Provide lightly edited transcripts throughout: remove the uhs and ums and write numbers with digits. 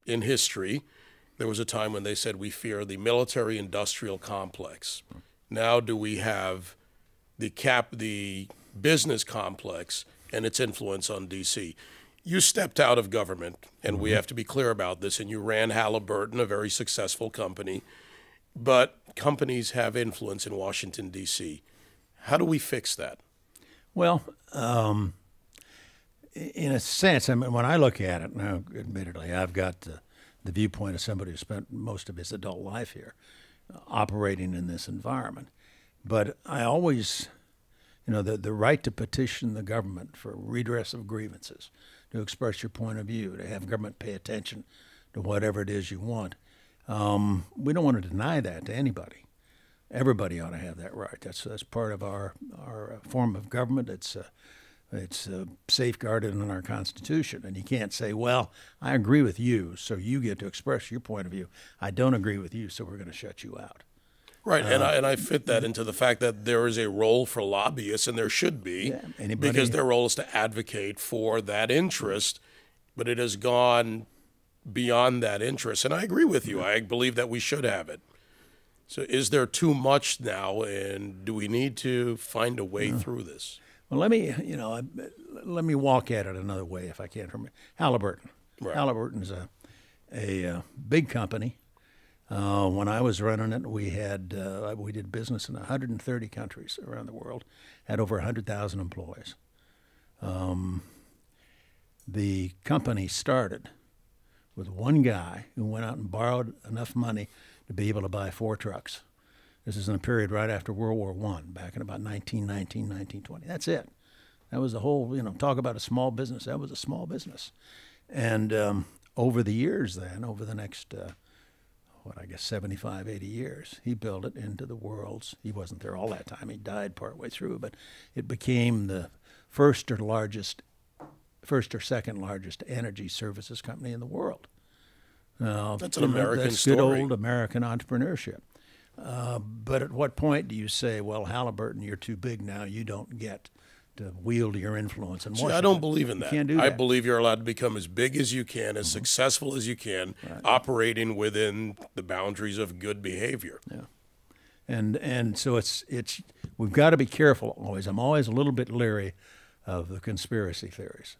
in history, there was a time when they said we fear the military-industrial complex. Now do we have the business complex and its influence on D.C.? You stepped out of government, and we have to be clear about this, and you ran Halliburton, a very successful company. But companies have influence in Washington, D.C. How do we fix that? Well, in a sense, I mean, when I look at it, now, admittedly, I've got the viewpoint of somebody who spent most of his adult life here, operating in this environment. But I always, the right to petition the government for redress of grievances, to express your point of view, to have government pay attention to whatever it is you want. We don't want to deny that to anybody. Everybody ought to have that right. That's part of our form of government. It's safeguarded in our Constitution. And you can't say, well, I agree with you, so you get to express your point of view. I don't agree with you, so we're going to shut you out. Right, and I fit that into the fact that there is a role for lobbyists, and there should be, because their role is to advocate for that interest, but it has gone beyond that interest. And I agree with you. I believe that we should have it. So is there too much now, and do we need to find a way through this? Well, let me walk at it another way, if I can. From Halliburton. Right. Halliburton's a big company. When I was running it, we did business in 130 countries around the world, had over 100,000 employees. The company started with one guy who went out and borrowed enough money to be able to buy 4 trucks. This is in a period right after World War I, back in about 1919, 1920. That's it. That was the whole, talk about a small business. That was a small business. And over the years then, over the next 75, 80 years, he built it into the world's, he wasn't there all that time, he died partway through, but it became the first or second largest energy services company in the world. That's an American story. That's good old American entrepreneurship. But at what point do you say, well, Halliburton, you're too big now, you don't get to wield your influence in Washington? See, I don't believe in that. You can't do that. I believe you're allowed to become as big as you can, as successful as you can, operating within the boundaries of good behavior. Yeah. And so it's we've got to be careful always. I'm always a little bit leery of the conspiracy theories.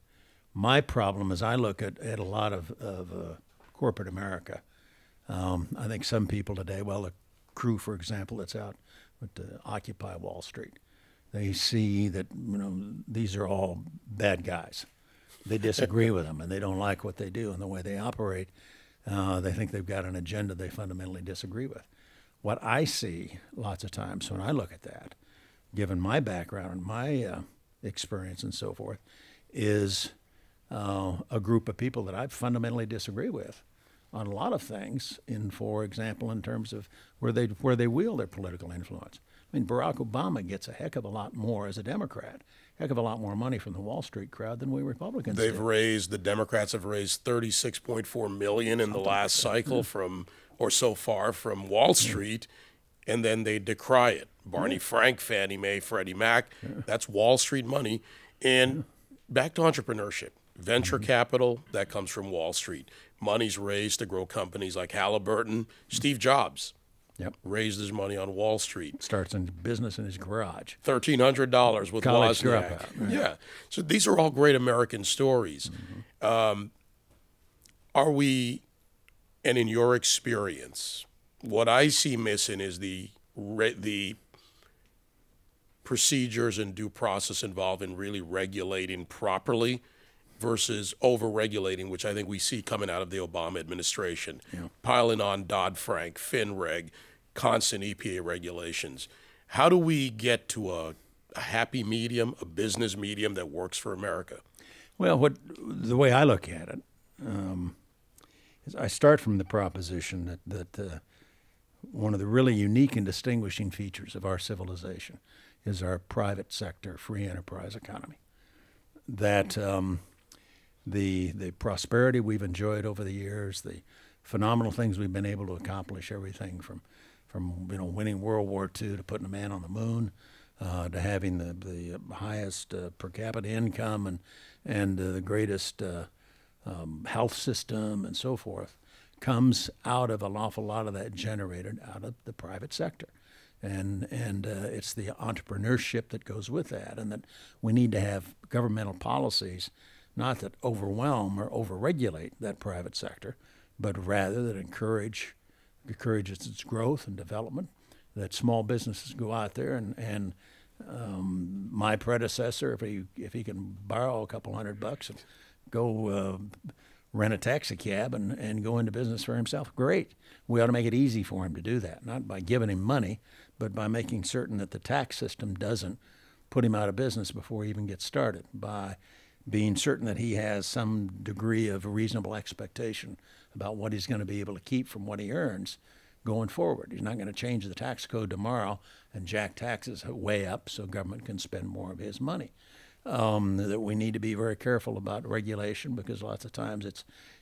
My problem is I look at a lot of corporate America. I think some people today, well, the crew, for example, that's out with Occupy Wall Street, they see that these are all bad guys. They disagree with them, and they don't like what they do and the way they operate. They think they've got an agenda they fundamentally disagree with. What I see lots of times when I look at that, given my background and my experience and so forth, is a group of people that I fundamentally disagree with on a lot of things. For example, in terms of where they wield their political influence. I mean, Barack Obama gets a heck of a lot more as a Democrat, heck of a lot more money from the Wall Street crowd than we Republicans do. The Democrats have raised $36.4 million in the last cycle so far from Wall Street, and then they decry it. Barney Frank, Fannie Mae, Freddie Mac, that's Wall Street money. And back to entrepreneurship. Venture capital, that comes from Wall Street. Money's raised to grow companies like Halliburton. Steve Jobs raised his money on Wall Street. Starts in business in his garage. $1,300 with College Wozniak. dropout. Yeah. So these are all great American stories. Are we, and in your experience, what I see missing is the procedures and due process involved in really regulating properly versus over-regulating, which I think we see coming out of the Obama administration, piling on Dodd-Frank, FinReg, constant EPA regulations. How do we get to a happy medium, a business medium that works for America? Well, the way I look at it is I start from the proposition that one of the really unique and distinguishing features of our civilization is our private sector, free enterprise economy. That the prosperity we've enjoyed over the years, the phenomenal things we've been able to accomplish, everything from winning World War II to putting a man on the moon, to having the highest per capita income and the greatest health system and so forth comes out of an awful lot of that generated out of the private sector. And it's the entrepreneurship that goes with that, and that we need to have governmental policies not that overwhelm or overregulate that private sector, but rather that encourages its growth and development, that small businesses go out there and my predecessor, if he can borrow a couple $100 and go rent a taxi cab and go into business for himself, great. We ought to make it easy for him to do that, not by giving him money, but by making certain that the tax system doesn't put him out of business before he even gets started, by being certain that he has some degree of reasonable expectation about what he's going to be able to keep from what he earns going forward. He's not going to change the tax code tomorrow and jack taxes way up so government can spend more of his money. That we need to be very careful about regulation, because lots of times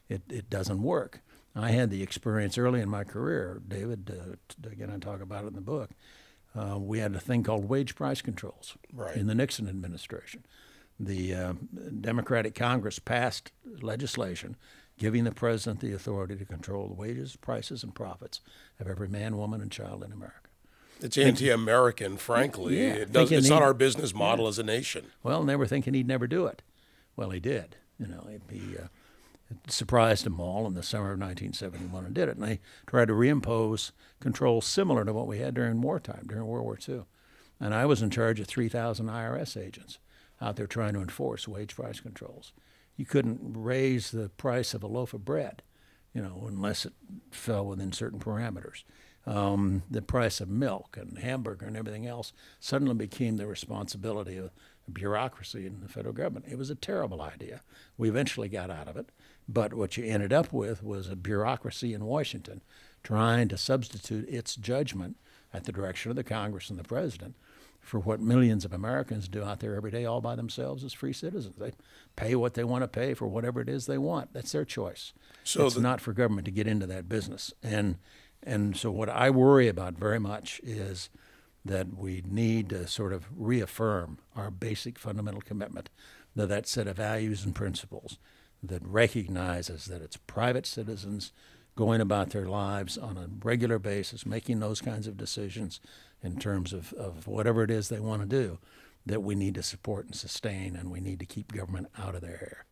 it doesn't work. I had the experience early in my career, David, again I talk about it in the book. We had a thing called wage price controls in the Nixon administration. The Democratic Congress passed legislation giving the president the authority to control the wages, prices, and profits of every man, woman, and child in America. It's anti-American, frankly. Yeah, It's not our business model as a nation. Well, never thinking he'd never do it. Well, he did. You know, he surprised them all in the summer of 1971 and did it. And they tried to reimpose controls similar to what we had during wartime, during World War II. And I was in charge of 3,000 IRS agents out there trying to enforce wage price controls. You couldn't raise the price of a loaf of bread, you know, unless it fell within certain parameters. The price of milk and hamburger and everything else suddenly became the responsibility of bureaucracy in the federal government. It was a terrible idea. We eventually got out of it, but what you ended up with was a bureaucracy in Washington trying to substitute its judgment at the direction of the Congress and the president for what millions of Americans do out there every day all by themselves as free citizens. They pay what they want to pay for whatever it is they want. That's their choice. So it's not for government to get into that business. And so what I worry about very much is that we need to sort of reaffirm our basic fundamental commitment to that set of values and principles that recognizes that it's private citizens going about their lives on a regular basis, making those kinds of decisions in terms of whatever it is they want to do, that we need to support and sustain, and we need to keep government out of their hair.